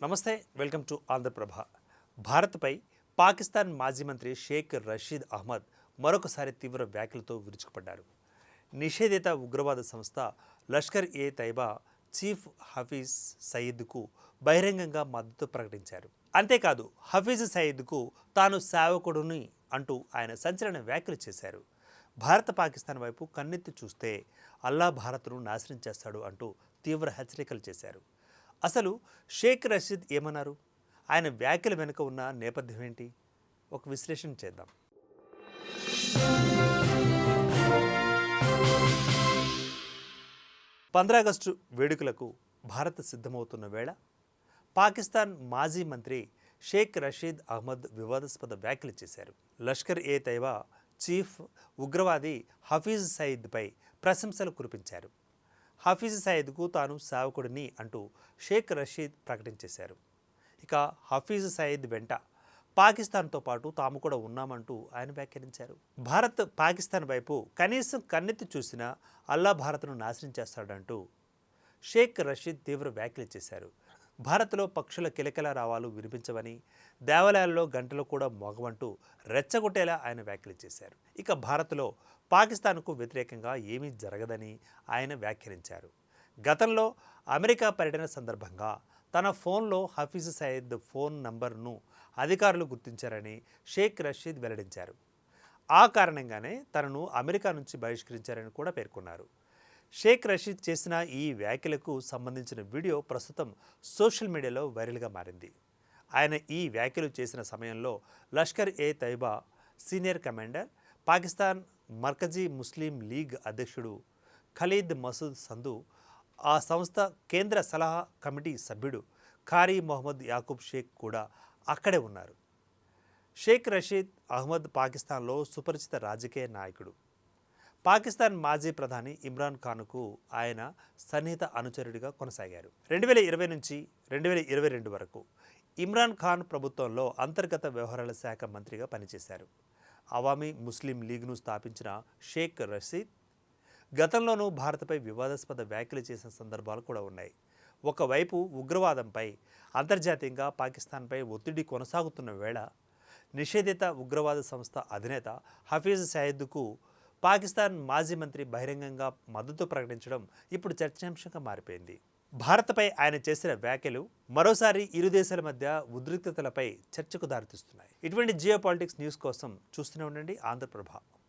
నమస్తే, welcome to Andhraprabha. భారత్పై పాకిస్తాన్ మాజీ మంత్రి షేక్ రషీద్ అహ్మద్ మరొకసారి తీవ్ర వ్యాఖ్యలతో విరుచుకుపడ్డారు. నిషేధిత ఉగ్రవాద సంస్థ లష్కర్ ఏ తైబా చీఫ్ హఫీజ్ సయీద్కు బహిరంగంగా మద్దతు ప్రకటించారు. అంతేకాదు, హఫీజ్ సయీద్కు తాను సేవకుడుని అంటూ ఆయన సంచలన వ్యాఖ్యలు చేశారు. భారత పాకిస్తాన్ వైపు కన్నెత్తి చూస్తే అల్లా భారత్ను నాశనం చేస్తాడు అంటూ తీవ్ర హెచ్చరికలు చేశారు. అసలు షేక్ రషీద్ ఏమన్నారు? ఆయన వ్యాఖ్యల వెనుక ఉన్న నేపథ్యం ఏంటి? ఒక విశ్లేషణ చేద్దాం. 15 ఆగస్టు వేడుకలకు భారత్ సిద్ధమవుతున్న వేళ పాకిస్తాన్ మాజీ మంత్రి షేక్ రషీద్ అహ్మద్ వివాదాస్పద వ్యాఖ్యలు చేశారు. లష్కర్ ఏ తైబా చీఫ్ ఉగ్రవాది హఫీజ్ సయీద్పై ప్రశంసలు కురిపించారు. హఫీజ్ సయీద్కు తాను సేవకుడిని అంటూ షేక్ రషీద్ ప్రకటించేశారు. ఇక హఫీజ్ సయీద్ వెంట పాకిస్తాన్తో పాటు తాము కూడా ఉన్నామంటూ ఆయన వ్యాఖ్యానించారు. భారత్ పాకిస్తాన్ వైపు కనీసం కన్నెత్తి చూసినా అల్లా భారత్ను నాశనం చేస్తాడంటూ షేక్ రషీద్ తీవ్ర వ్యాఖ్యలు చేశారు. భారత్లో పక్షుల కిలకిల రావాలు వినిపించవని, దేవాలయాల్లో గంటలు కూడా మోగవంటూ రెచ్చగొట్టేలా ఆయన వ్యాఖ్యలు చేశారు. ఇక భారత్లో పాకిస్తాన్కు వ్యతిరేకంగా ఏమీ జరగదని ఆయన వ్యాఖ్యానించారు. గతంలో అమెరికా పర్యటన సందర్భంగా తన ఫోన్లో హఫీజ్ సయీద్ ఫోన్ నంబర్ను అధికారులు గుర్తించారని షేక్ రషీద్ వెల్లడించారు. ఆ కారణంగానే తనను అమెరికా నుంచి బహిష్కరించారని కూడా పేర్కొన్నారు. షేక్ రషీద్ చేసిన ఈ వ్యాఖ్యలకు సంబంధించిన వీడియో ప్రస్తుతం సోషల్ మీడియాలో వైరల్గా మారింది. ఆయన ఈ వ్యాఖ్యలు చేసిన సమయంలో లష్కర్ ఏ తైబా సీనియర్ కమాండర్, పాకిస్తాన్ మర్కజీ ముస్లిం లీగ్ అధ్యక్షుడు ఖలీద్ మసూద్ సంధు, ఆ సంస్థ కేంద్ర సలహా కమిటీ సభ్యుడు ఖారీ మొహమ్మద్ యాకూబ్ షేక్ కూడా అక్కడే ఉన్నారు. షేక్ రషీద్ అహ్మద్ పాకిస్తాన్లో సుపరిచిత రాజకీయ నాయకుడు. పాకిస్తాన్ మాజీ ప్రధాని ఇమ్రాన్ ఖాన్కు ఆయన సన్నిహిత అనుచరుడిగా కొనసాగారు. 2020 నుంచి 2022 వరకు ఇమ్రాన్ ఖాన్ ప్రభుత్వంలో అంతర్గత వ్యవహారాల శాఖ మంత్రిగా పనిచేశారు. అవామీ ముస్లిం లీగ్ను స్థాపించిన షేక్ రషీద్ గతంలోనూ భారత్పై వివాదాస్పద వ్యాఖ్యలు చేసిన సందర్భాలు కూడా ఉన్నాయి. ఒకవైపు ఉగ్రవాదంపై అంతర్జాతీయంగా పాకిస్తాన్పై ఒత్తిడి కొనసాగుతున్న వేళ నిషేధిత ఉగ్రవాద సంస్థ అధినేత హఫీజ్ సయీద్కు పాకిస్తాన్ మాజీ మంత్రి బహిరంగంగా మద్దతు ప్రకటించడం ఇప్పుడు చర్చాంశంగా మారిపోయింది. భారత్పై ఆయన చేసిన వ్యాఖ్యలు మరోసారి ఇరు దేశాల మధ్య ఉద్రిక్తతలపై చర్చకు దారితీస్తున్నాయి. ఇటువంటి జియోపాలిటిక్స్ న్యూస్ కోసం చూస్తూనే ఉండండి ఆంధ్రప్రభ.